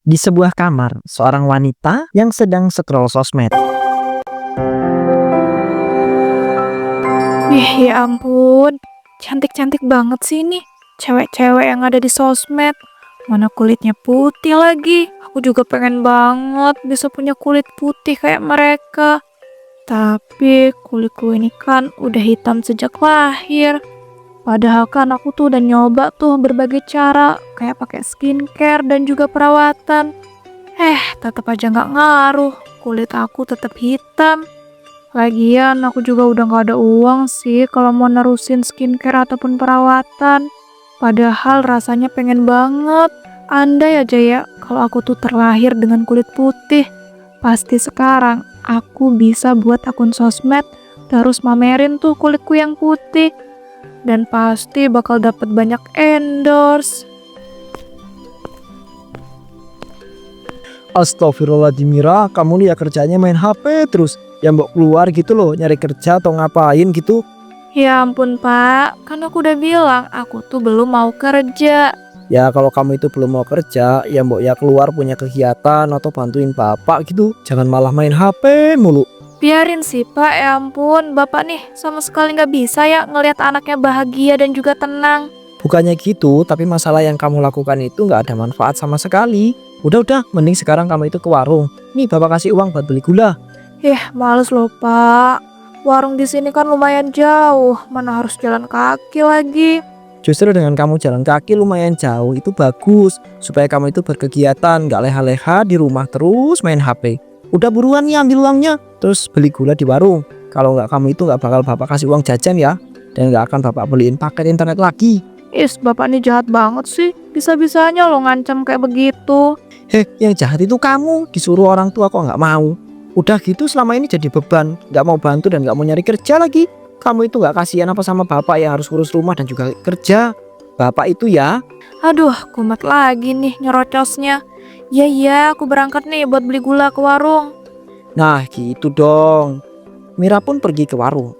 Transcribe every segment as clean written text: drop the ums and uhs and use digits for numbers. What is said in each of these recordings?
Di sebuah kamar, seorang wanita yang sedang scroll sosmed. Wih, ya ampun. Cantik-cantik banget sih ini. Cewek-cewek yang ada di sosmed. Mana kulitnya putih lagi. Aku juga pengen banget bisa punya kulit putih kayak mereka. Tapi kulitku ini kan udah hitam sejak lahir. Padahal kan aku tuh udah nyoba tuh berbagai cara. Kayak pakai skincare dan juga perawatan. Tetap aja nggak ngaruh. Kulit aku tetap hitam. Lagian aku juga udah gak ada uang sih kalau mau nerusin skincare ataupun perawatan. Padahal rasanya pengen banget. Andai aja ya kalau aku tuh terlahir dengan kulit putih. Pasti sekarang aku bisa buat akun sosmed terus mamerin tuh kulitku yang putih. Dan pasti bakal dapet banyak endorse. Astagfirullahaladzim Mira, kamu nih ya kerjanya main HP terus. Yang mau keluar gitu loh, nyari kerja atau ngapain gitu. Ya ampun pak, kan aku udah bilang aku tuh belum mau kerja. Ya kalau kamu itu belum mau kerja, ya mbok ya keluar punya kegiatan atau bantuin bapak gitu. Jangan malah main HP mulu. Biarin sih pak, ya ampun, bapak nih sama sekali nggak bisa ya ngelihat anaknya bahagia dan juga tenang. Bukannya gitu, tapi masalah yang kamu lakukan itu nggak ada manfaat sama sekali. Udah, mending sekarang kamu itu ke warung. Nih bapak kasih uang buat beli gula. Males loh pak. Warung di sini kan lumayan jauh, mana harus jalan kaki lagi. Justru dengan kamu jalan kaki lumayan jauh itu bagus. Supaya kamu itu berkegiatan, nggak leha-leha di rumah terus main HP. Udah buruan nih ambil uangnya, terus beli gula di warung. Kalau nggak kamu itu nggak bakal bapak kasih uang jajan ya. Dan nggak akan bapak beliin paket internet lagi. Bapak ini jahat banget sih. Bisa-bisanya lo ngancam kayak begitu. Yang jahat itu kamu, disuruh orang tua kok nggak mau. Udah gitu selama ini jadi beban, nggak mau bantu dan nggak mau nyari kerja lagi. Kamu itu nggak kasihan apa sama bapak yang harus urus rumah dan juga kerja. Bapak itu ya. Aduh, kumat lagi nih nyerocosnya. Iya, aku berangkat nih buat beli gula ke warung. Nah gitu dong. Mira pun pergi ke warung.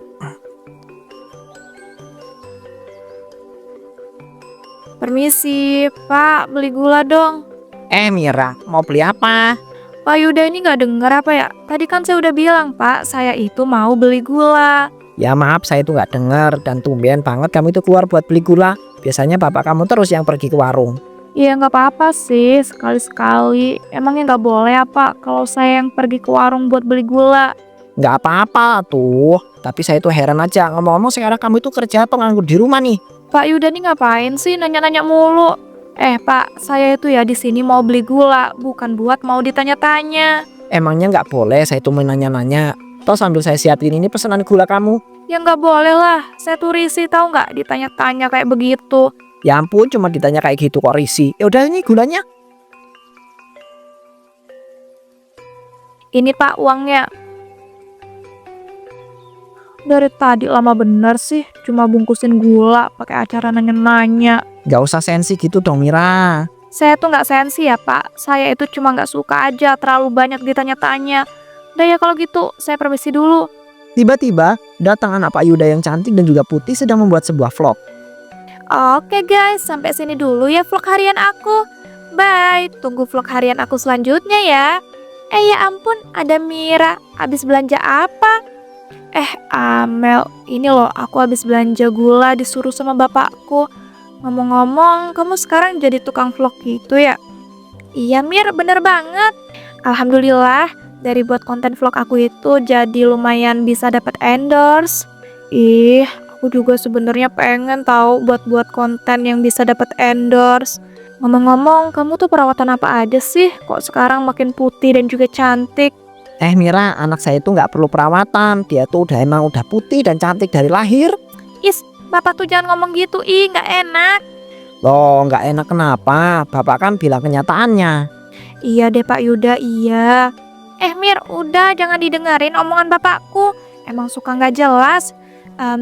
Permisi, Pak, beli gula dong. Mira, mau beli apa? Pak Yuda ini nggak dengar apa ya? Tadi kan saya udah bilang, Pak, saya itu mau beli gula. Ya maaf saya itu nggak dengar dan tumben banget kamu itu keluar buat beli gula. Biasanya bapak kamu terus yang pergi ke warung. Iya nggak apa-apa sih, sekali-sekali. Emangnya nggak boleh apa kalau saya yang pergi ke warung buat beli gula? Nggak apa-apa tuh. Tapi saya itu heran aja, ngomong-ngomong sekarang kamu itu kerja atau nganggur di rumah nih? Pak Yuda nih ngapain sih nanya-nanya mulu? Pak, saya itu ya di sini mau beli gula, bukan buat mau ditanya-tanya. Emangnya nggak boleh saya itu nanya-nanya. Toh sambil saya siapin ini pesanan gula kamu. Ya nggak boleh lah, saya tuh risih tahu nggak ditanya-tanya kayak begitu. Ya ampun cuma ditanya kayak gitu kok risih. Ya udah ini gulanya. Ini Pak uangnya. Dari tadi lama bener sih, cuma bungkusin gula pakai acara nanya-nanya. Nggak usah sensi gitu dong Mira. Saya tuh nggak sensi ya Pak, saya itu cuma nggak suka aja terlalu banyak ditanya-tanya. Udah ya kalau gitu, saya permisi dulu. Tiba-tiba datang anak Pak Yuda yang cantik dan juga putih sedang membuat sebuah vlog. Oke guys, sampai sini dulu ya vlog harian aku. Bye, tunggu vlog harian aku selanjutnya ya. Ya ampun, ada Mira. Habis belanja apa? Amel, ini loh aku habis belanja gula disuruh sama bapakku. Ngomong-ngomong, kamu sekarang jadi tukang vlog gitu ya? Iya Mir, bener banget. Alhamdulillah, dari buat konten vlog aku itu jadi lumayan bisa dapat endorse. Aku juga sebenarnya pengen tahu buat konten yang bisa dapat endorse. Ngomong-ngomong, kamu tuh perawatan apa aja sih? Kok sekarang makin putih dan juga cantik? Mira, anak saya itu nggak perlu perawatan. Dia tuh emang udah putih dan cantik dari lahir. Bapak tuh jangan ngomong gitu, nggak enak. Loh, nggak enak kenapa? Bapak kan bilang kenyataannya. Iya deh Pak Yuda, iya. Mir, udah jangan didengerin omongan bapakku. Emang suka nggak jelas.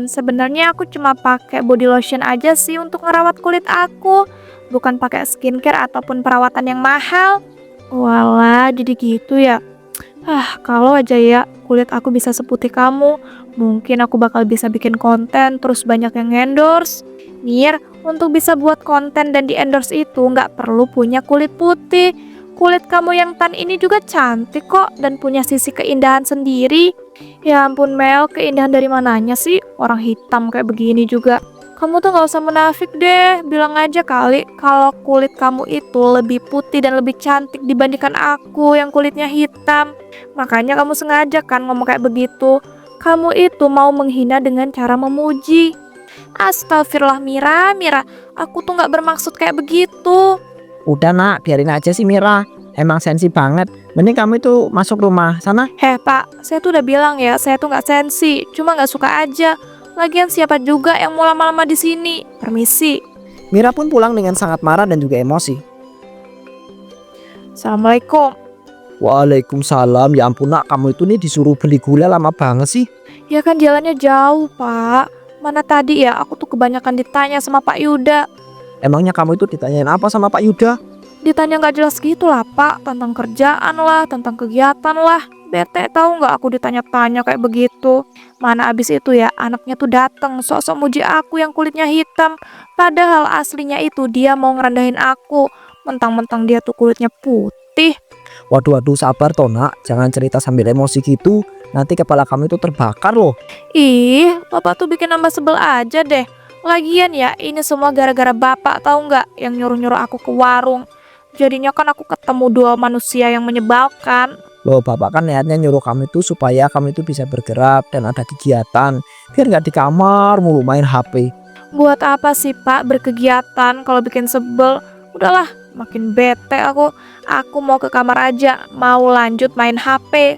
Sebenarnya aku cuma pakai body lotion aja sih untuk ngerawat kulit aku. Bukan pakai skincare ataupun perawatan yang mahal. Walah, jadi gitu ya. Kalau aja ya kulit aku bisa seputih kamu, mungkin aku bakal bisa bikin konten terus banyak yang endorse. Mir, untuk bisa buat konten dan di endorse itu nggak perlu punya kulit putih. Kulit kamu yang tan ini juga cantik kok dan punya sisi keindahan sendiri. Ya ampun Mel, keindahan dari mananya sih? Orang hitam kayak begini juga. Kamu tuh gak usah menafik deh, bilang aja kali kalau kulit kamu itu lebih putih dan lebih cantik dibandingkan aku yang kulitnya hitam. Makanya kamu sengaja kan ngomong kayak begitu. Kamu itu mau menghina dengan cara memuji. Astagfirullah Mira, aku tuh gak bermaksud kayak begitu. Udah nak, biarin aja sih Mira. Emang sensi banget. Mending kamu itu masuk rumah sana. Heh Pak, saya tuh udah bilang ya, saya tuh gak sensi, cuma gak suka aja. Lagian siapa juga yang mau lama-lama di sini? Permisi. Mira pun pulang dengan sangat marah dan juga emosi. Assalamualaikum. Waalaikumsalam. Ya ampun nak, kamu itu nih disuruh beli gula lama banget sih. Ya kan jalannya jauh Pak. Mana tadi ya aku tuh kebanyakan ditanya sama Pak Yuda. Emangnya kamu itu ditanyain apa sama Pak Yuda? Ditanya gak jelas gitu lah Pak, tentang kerjaan lah, tentang kegiatan lah. Bete tahu nggak aku ditanya-tanya kayak begitu. Mana abis itu ya anaknya tuh dateng sok-sok muji aku yang kulitnya hitam. Padahal aslinya itu dia mau ngerendahin aku. Mentang-mentang dia tuh kulitnya putih. Waduh sabar toh nak, jangan cerita sambil emosi gitu. Nanti kepala kamu itu terbakar loh. Ih, Bapak tuh bikin nambah sebel aja deh. Lagian ya ini semua gara-gara Bapak tahu nggak yang nyuruh-nyuruh aku ke warung. Jadinya kan aku ketemu dua manusia yang menyebalkan. Loh bapak kan niatnya nyuruh kamu itu supaya kamu itu bisa bergerak dan ada kegiatan. Biar nggak di kamar mulu main HP. Buat apa sih Pak berkegiatan kalau bikin sebel? Udahlah, makin bete aku. Aku mau ke kamar aja, mau lanjut main HP.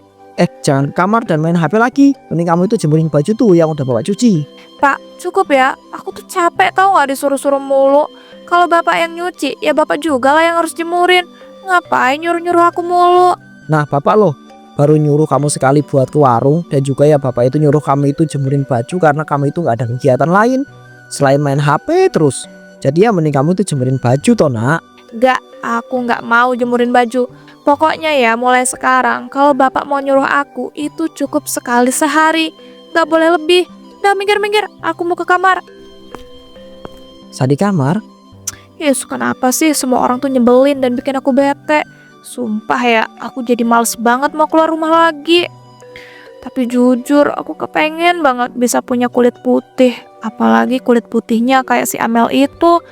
Jangan ke kamar dan main HP lagi. Mending kamu itu jemurin baju tuh yang udah bapak cuci. Pak, cukup ya. Aku tuh capek tau gak disuruh-suruh mulu. Kalau bapak yang nyuci, ya bapak juga lah yang harus jemurin. Ngapain nyuruh-nyuruh aku mulu? Nah bapak loh, baru nyuruh kamu sekali buat ke warung. Dan juga ya bapak itu nyuruh kamu itu jemurin baju karena kamu itu nggak ada kegiatan lain selain main HP terus. Jadi ya mending kamu itu jemurin baju toh nak. Gak, aku gak mau jemurin baju. Pokoknya ya mulai sekarang kalau bapak mau nyuruh aku itu cukup sekali sehari. Gak boleh lebih. Udah minggir-minggir, aku mau ke kamar. Saat di kamar, Yes, kenapa sih semua orang tuh nyebelin dan bikin aku bete? Sumpah ya, aku jadi males banget mau keluar rumah lagi. Tapi jujur, aku kepengen banget bisa punya kulit putih. Apalagi kulit putihnya kayak si Amel itu.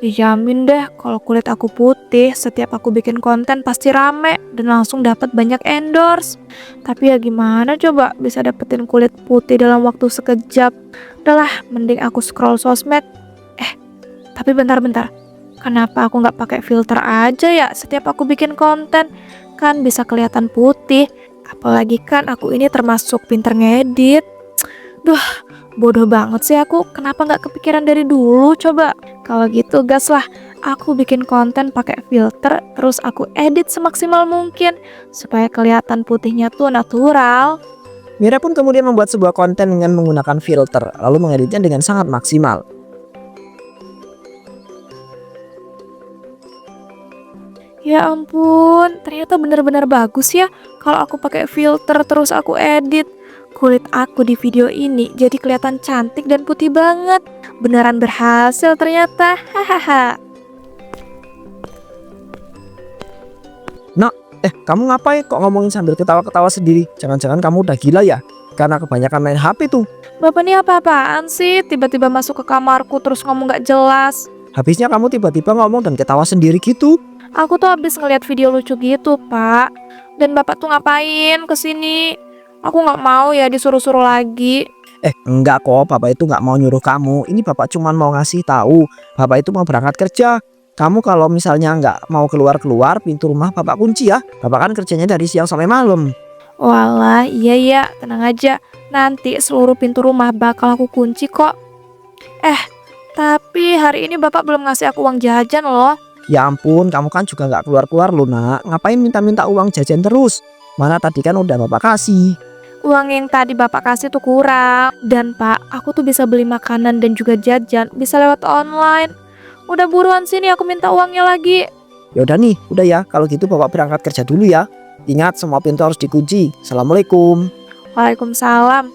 Dijamin deh kalau kulit aku putih, setiap aku bikin konten pasti rame dan langsung dapat banyak endorse. Tapi ya gimana coba bisa dapetin kulit putih dalam waktu sekejap. Udahlah, mending aku scroll sosmed. Tapi bentar-bentar. Kenapa aku nggak pakai filter aja ya setiap aku bikin konten? Kan bisa kelihatan putih. Apalagi kan aku ini termasuk pinter ngedit. Duh, bodoh banget sih aku. Kenapa nggak kepikiran dari dulu coba? Kalau gitu gas lah. Aku bikin konten pakai filter, terus aku edit semaksimal mungkin supaya kelihatan putihnya tuh natural. Mira pun kemudian membuat sebuah konten dengan menggunakan filter, lalu mengeditnya dengan sangat maksimal. Ya ampun, ternyata benar-benar bagus ya kalau aku pakai filter terus aku edit. Kulit aku di video ini jadi kelihatan cantik dan putih banget. Beneran berhasil ternyata. Hahaha. Nak, kamu ngapain kok ngomongin sambil ketawa-ketawa sendiri? Jangan-jangan kamu udah gila ya? Karena kebanyakan main HP tuh. Bapak ini apa-apaan sih? Tiba-tiba masuk ke kamarku terus ngomong gak jelas. Habisnya kamu tiba-tiba ngomong dan ketawa sendiri gitu. Aku tuh habis ngeliat video lucu gitu, Pak. Dan Bapak tuh ngapain kesini? Aku gak mau ya disuruh-suruh lagi. Enggak kok, Bapak itu nggak mau nyuruh kamu. Ini Bapak cuman mau ngasih tahu. Bapak itu mau berangkat kerja. Kamu kalau misalnya nggak mau keluar-keluar, pintu rumah Bapak kunci ya. Bapak kan kerjanya dari siang sampai malam. Walah, iya, tenang aja. Nanti seluruh pintu rumah bakal aku kunci kok. Tapi hari ini Bapak belum ngasih aku uang jajan loh. Ya ampun, kamu kan juga nggak keluar-keluar loh nak. Ngapain minta-minta uang jajan terus? Mana tadi kan udah Bapak kasih. Uang yang tadi Bapak kasih tuh kurang. Dan Pak, aku tuh bisa beli makanan dan juga jajan bisa lewat online. Udah buruan sini aku minta uangnya lagi. Ya udah nih, udah ya. Kalau gitu Bapak berangkat kerja dulu ya. Ingat semua pintu harus dikunci. Assalamualaikum. Waalaikumsalam.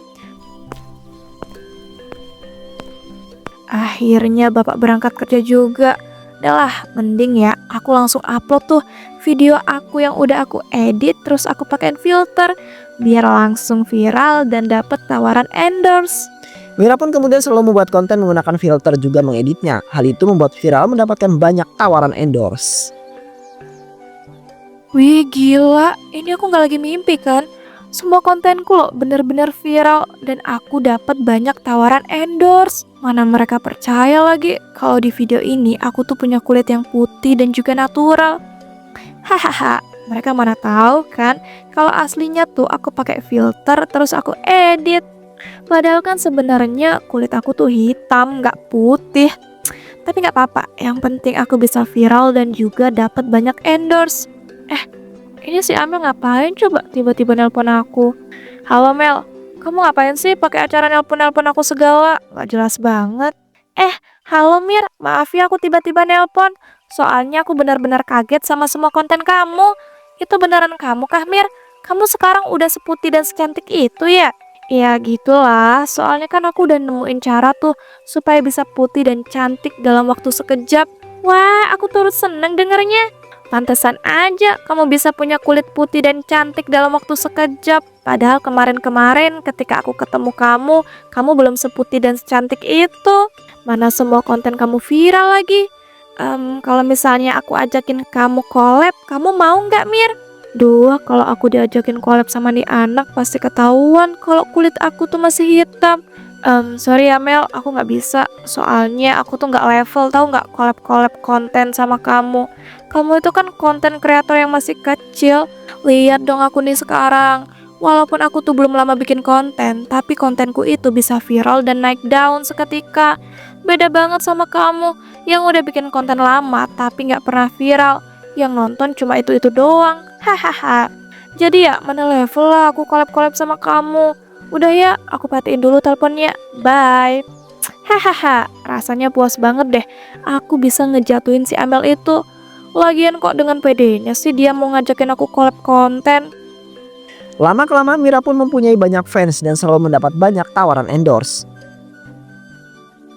Akhirnya Bapak berangkat kerja juga. Udahlah, mending ya aku langsung upload tuh video aku yang udah aku edit terus aku pakein filter biar langsung viral dan dapet tawaran endorse. Mira pun kemudian selalu membuat konten menggunakan filter juga mengeditnya. Hal itu membuat viral mendapatkan banyak tawaran endorse. Wih gila, ini aku gak lagi mimpi kan? Semua kontenku loh bener-bener viral dan aku dapat banyak tawaran endorse. Mana mereka percaya lagi kalau di video ini aku tuh punya kulit yang putih dan juga natural. Hahaha, mereka mana tahu kan kalau aslinya tuh aku pakai filter terus aku edit. Padahal kan sebenarnya kulit aku tuh hitam, nggak putih. Tapi nggak apa-apa, yang penting aku bisa viral dan juga dapat banyak endorse. Ini si Amel ngapain coba tiba-tiba nelpon aku? Halo Mel, kamu ngapain sih pakai acara nelpon-nelpon aku segala? Gak jelas banget. Halo Mir, maaf ya aku tiba-tiba nelpon. Soalnya aku benar-benar kaget sama semua konten kamu. Itu beneran kamu kah Mir? Kamu sekarang udah seputih dan secantik itu ya? Ya gitulah, soalnya kan aku udah nemuin cara tuh supaya bisa putih dan cantik dalam waktu sekejap. Wah, aku turut seneng dengernya. Pantesan aja kamu bisa punya kulit putih dan cantik dalam waktu sekejap. Padahal kemarin-kemarin ketika aku ketemu kamu belum seputih dan secantik itu. Mana semua konten kamu viral lagi. Kalau misalnya aku ajakin kamu collab, kamu mau nggak Mir? Duh, kalau aku diajakin collab sama nih anak pasti ketahuan kalau kulit aku tuh masih hitam. Sorry ya Mel, aku nggak bisa. Soalnya aku tuh nggak level, tahu nggak collab-collab konten sama kamu. Kamu itu kan konten kreator yang masih kecil. Lihat dong aku nih sekarang. Walaupun aku tuh belum lama bikin konten, tapi kontenku itu bisa viral dan naik daun seketika. Beda banget sama kamu yang udah bikin konten lama tapi nggak pernah viral. Yang nonton cuma itu-itu doang. Hahaha. Jadi ya mana level lah aku collab-collab sama kamu. Udah ya, aku matiin dulu teleponnya. Bye. Hahaha, rasanya puas banget deh. Aku bisa ngejatuhin si Amel itu. Lagian kok dengan pedenya sih dia mau ngajakin aku collab konten. Lama-kelamaan Mira pun mempunyai banyak fans dan selalu mendapat banyak tawaran endorse.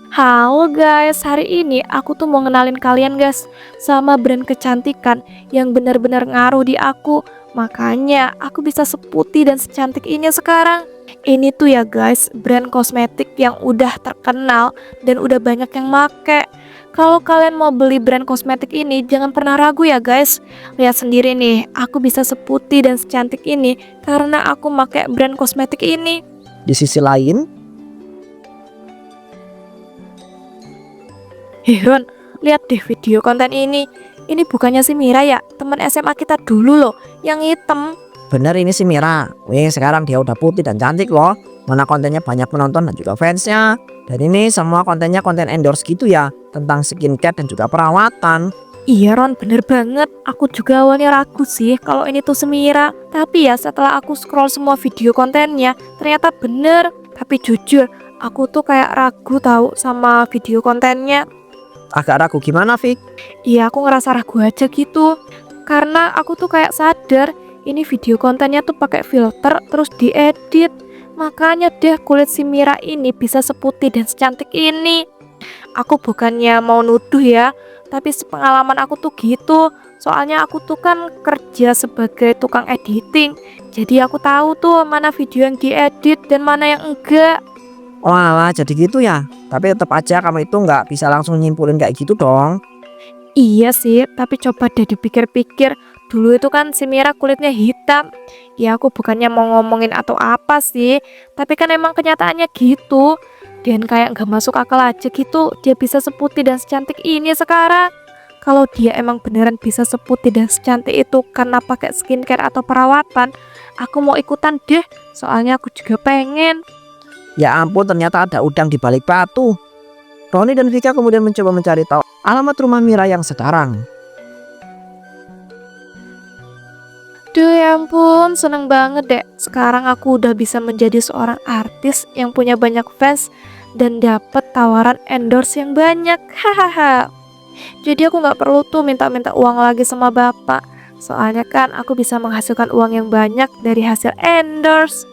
Halo guys, hari ini aku tuh mau ngenalin kalian guys sama brand kecantikan yang benar-benar ngaruh di aku. Makanya aku bisa seputih dan secantik ini sekarang. Ini tuh ya guys, brand kosmetik yang udah terkenal dan udah banyak yang make. Kalau kalian mau beli brand kosmetik ini, jangan pernah ragu ya guys. Lihat sendiri nih, aku bisa seputih dan secantik ini karena aku make brand kosmetik ini. Di sisi lain, Ron, lihat deh video konten ini. Ini bukannya si Mira ya, teman SMA kita dulu loh, yang hitam. bener ini si Mira. Wih, sekarang dia udah putih dan cantik loh. Mana kontennya banyak penonton dan juga fansnya. Dan ini semua kontennya konten endorse gitu ya, tentang skincare dan juga perawatan. Iya Ron, bener banget. Aku juga awalnya ragu sih kalau ini tuh Semira. Tapi ya setelah aku scroll semua video kontennya, ternyata bener. Tapi jujur, aku tuh kayak ragu tahu sama video kontennya. Agak ragu gimana, Fik? Iya, aku ngerasa ragu aja gitu. Karena aku tuh kayak sadar ini video kontennya tuh pakai filter terus diedit. Makanya deh kulit si Mira ini bisa seputih dan secantik ini. Aku bukannya mau nuduh ya, tapi sepengalaman aku tuh gitu. Soalnya aku tuh kan kerja sebagai tukang editing. Jadi aku tahu tuh mana video yang diedit dan mana yang enggak. Walah, jadi gitu ya. Tapi tetap aja kamu itu nggak bisa langsung nyimpulin kayak gitu dong. Iya sih, tapi coba deh dipikir-pikir. Dulu itu kan si Mira kulitnya hitam. Ya aku bukannya mau ngomongin atau apa sih, tapi kan emang kenyataannya gitu. Dan kayak gak masuk akal aja gitu, dia bisa seputih dan secantik ini sekarang. Kalau dia emang beneran bisa seputih dan secantik itu karena pakai skincare atau perawatan, aku mau ikutan deh, soalnya aku juga pengen. Ya ampun, ternyata ada udang di balik batu. Roni dan Vika kemudian mencoba mencari tahu alamat rumah Mira yang sekarang. Duh ya ampun, seneng banget deh. Sekarang aku udah bisa menjadi seorang artis yang punya banyak fans dan dapat tawaran endorse yang banyak. Hahaha. Jadi aku nggak perlu tuh minta-minta uang lagi sama bapak. Soalnya kan aku bisa menghasilkan uang yang banyak dari hasil endorse.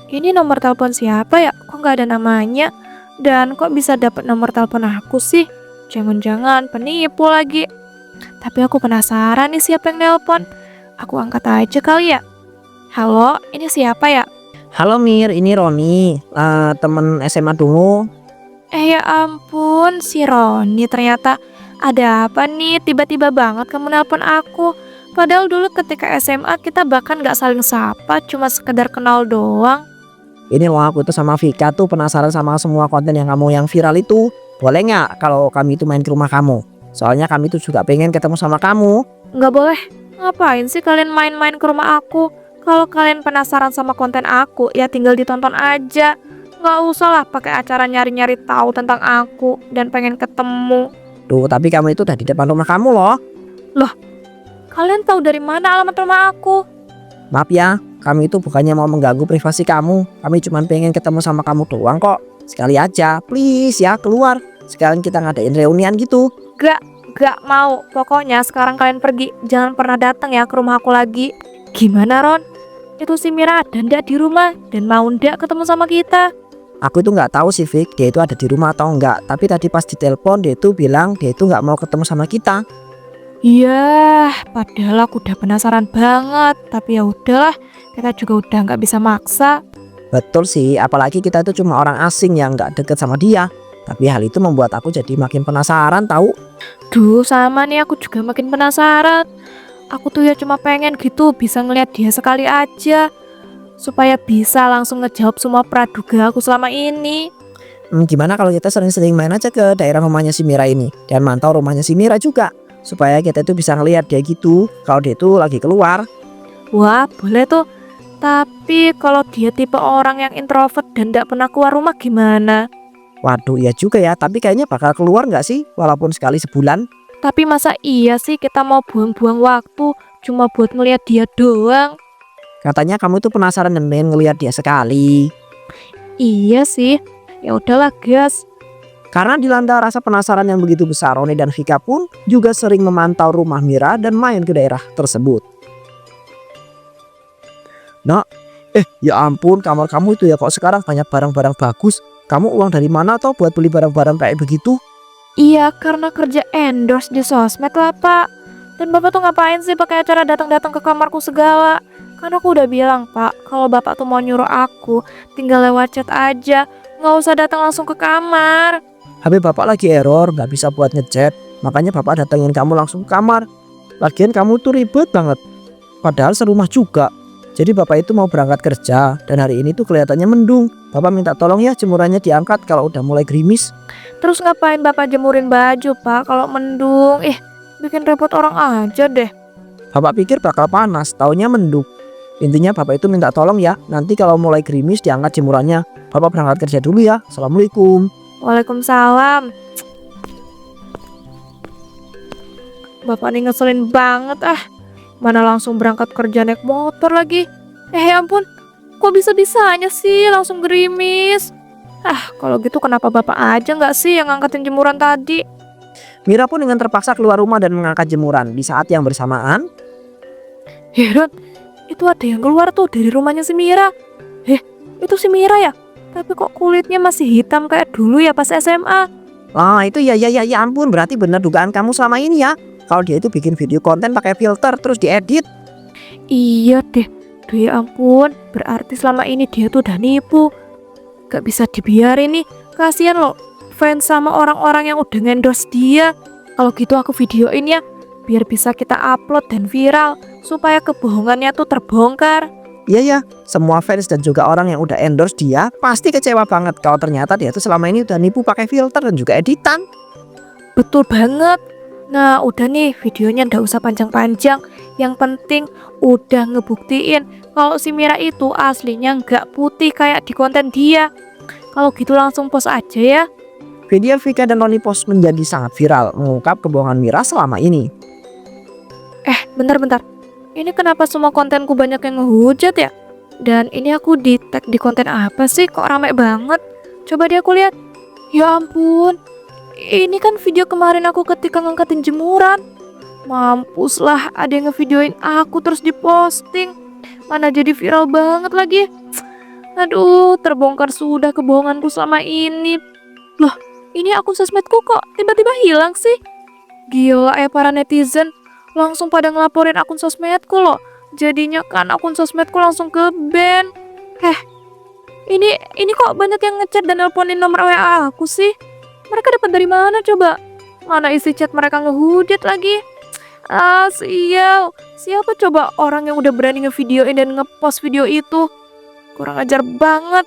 Ini nomor telepon siapa ya? Kok nggak ada namanya? Dan kok bisa dapat nomor telepon aku sih? Jangan-jangan penipu lagi. Tapi aku penasaran nih siapa yang nelpon. Aku angkat aja kali ya. Halo, ini siapa ya? Halo Mir, ini Roni, temen SMA dulu. Ya ampun, si Roni ternyata. Ada apa nih? Tiba-tiba banget kamu nelpon aku. Padahal dulu ketika SMA kita bahkan gak saling sapa, cuma sekedar kenal doang. Ini loh aku tuh sama Vika tuh penasaran sama semua konten yang kamu yang viral itu. Boleh nggak kalau kami itu main ke rumah kamu? Soalnya kami tuh juga pengen ketemu sama kamu. Nggak boleh. Ngapain sih kalian main-main ke rumah aku? Kalau kalian penasaran sama konten aku, ya tinggal ditonton aja. Nggak usah lah pakai acara nyari-nyari tahu tentang aku dan pengen ketemu. Tuh, tapi kamu itu udah di depan rumah kamu loh. Kalian tahu dari mana alamat rumah aku? Maaf ya, kami itu bukannya mau mengganggu privasi kamu. Kami cuma pengen ketemu sama kamu doang kok. Sekali aja, please ya keluar. Sekarang kita ngadain reunian gitu. Gak mau. Pokoknya sekarang kalian pergi. Jangan pernah datang ya ke rumah aku lagi. Gimana Ron? Itu si Mira ada ndak di rumah dan mau ndak ketemu sama kita? Aku itu nggak tahu sih Vic, dia itu ada di rumah atau enggak. Tapi tadi pas ditelepon dia itu bilang dia itu nggak mau ketemu sama kita. Iya, padahal aku udah penasaran banget. Tapi ya udahlah, kita juga udah nggak bisa maksa. Betul sih, apalagi kita itu cuma orang asing yang nggak deket sama dia. Tapi hal itu membuat aku jadi makin penasaran tahu. Duh, sama nih aku juga makin penasaran. Aku tuh ya cuma pengen gitu bisa ngeliat dia sekali aja. Supaya bisa langsung ngejawab semua praduga aku selama ini. Gimana kalau kita sering-sering main aja ke daerah rumahnya si Mira ini dan mantau rumahnya si Mira juga. Supaya kita itu bisa ngelihat dia gitu kalau dia itu lagi keluar. Wah, boleh tuh. Tapi kalau dia tipe orang yang introvert dan gak pernah keluar rumah gimana? Waduh ya juga ya, tapi kayaknya bakal keluar nggak sih walaupun sekali sebulan. Tapi masa iya sih kita mau buang-buang waktu cuma buat ngeliat dia doang? Katanya kamu tuh penasaran dan pengen ngelihat dia sekali. Iya sih. Ya udahlah, gas. Karena dilanda rasa penasaran yang begitu besar, Roni dan Vika pun juga sering memantau rumah Mira dan main ke daerah tersebut. Nak, ya ampun kamar kamu itu ya kok sekarang banyak barang-barang bagus. Kamu uang dari mana toh buat beli barang-barang kayak begitu? Iya, karena kerja endorse di sosmed lah, Pak. Dan Bapak tuh ngapain sih pakai acara datang-datang ke kamarku segala? Kan aku udah bilang, Pak, kalau Bapak tuh mau nyuruh aku, tinggal lewat chat aja. Nggak usah datang langsung ke kamar. HP bapak lagi error, nggak bisa buat ngechat. Makanya bapak datengin kamu langsung ke kamar. Lagian kamu tuh ribet banget. Padahal serumah juga. Jadi bapak itu mau berangkat kerja dan hari ini tuh kelihatannya mendung. Bapak minta tolong ya jemurannya diangkat kalau udah mulai gerimis. Terus ngapain Bapak jemurin baju, Pak, kalau mendung? Bikin repot orang aja deh. Bapak pikir bakal panas, taunya mendung. Intinya bapak itu minta tolong ya, nanti kalau mulai gerimis diangkat jemurannya. Bapak berangkat kerja dulu ya. Assalamualaikum. Waalaikumsalam. Bapak nih ngeselin banget ah. Mana langsung berangkat kerja naik motor lagi. Ya ampun, kok bisa-bisanya sih langsung gerimis? Kalau gitu kenapa Bapak aja nggak sih yang ngangkatin jemuran tadi? Mira pun dengan terpaksa keluar rumah dan mengangkat jemuran. Di saat yang bersamaan, Heran, itu ada yang keluar tuh dari rumahnya si Mira. Itu si Mira ya? Tapi kok kulitnya masih hitam kayak dulu ya pas SMA? itu ya ampun, berarti benar dugaan kamu selama ini ya. Kalau dia itu bikin video konten pakai filter terus diedit. Iya deh. Duh ya ampun, berarti selama ini dia tuh udah nipu. Gak bisa dibiarin nih. Kasian loh fans sama orang-orang yang udah endorse dia. Kalau gitu aku videoin ya, biar bisa kita upload dan viral, supaya kebohongannya tuh terbongkar. Iya ya, semua fans dan juga orang yang udah endorse dia pasti kecewa banget kalau ternyata dia tuh selama ini udah nipu pakai filter dan juga editan. Betul banget. Nah udah nih, videonya ndak usah panjang-panjang. Yang penting udah ngebuktiin kalau si Mira itu aslinya nggak putih kayak di konten dia. Kalau gitu langsung post aja ya. Video Vika dan Roni post menjadi sangat viral, mengungkap kebohongan Mira selama ini. Bentar. Ini kenapa semua kontenku banyak yang ngehujat ya? Dan ini aku di tag di konten apa sih? Kok rame banget? Coba dia aku lihat. Ya ampun. Ini kan video kemarin aku ketika ngangkatin jemuran. Mampus lah, ada yang ngevideoin aku terus diposting. Mana jadi viral banget lagi. Aduh, terbongkar sudah kebohonganku selama ini. Loh, ini akun sosmedku kok tiba-tiba hilang sih? Gila ya para netizen, langsung pada ngelaporin akun sosmedku loh. Jadinya kan akun sosmedku langsung ke ban. Ini kok banyak yang ngechat dan nelponin nomor WA aku sih? Mereka dapat dari mana coba? Mana isi chat mereka ngehujat lagi? Ah, sial. Siapa coba orang yang udah berani ngevideoin dan ngepost video itu? Kurang ajar banget.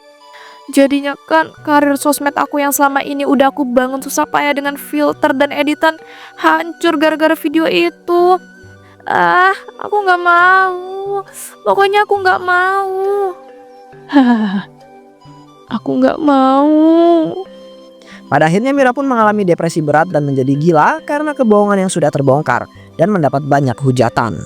Jadinya kan karir sosmed aku yang selama ini udah aku bangun susah payah dengan filter dan editan hancur gara-gara video itu. Ah, aku nggak mau. Pokoknya aku nggak mau. Aku nggak mau. Pada akhirnya Mira pun mengalami depresi berat dan menjadi gila karena kebohongan yang sudah terbongkar dan mendapat banyak hujatan.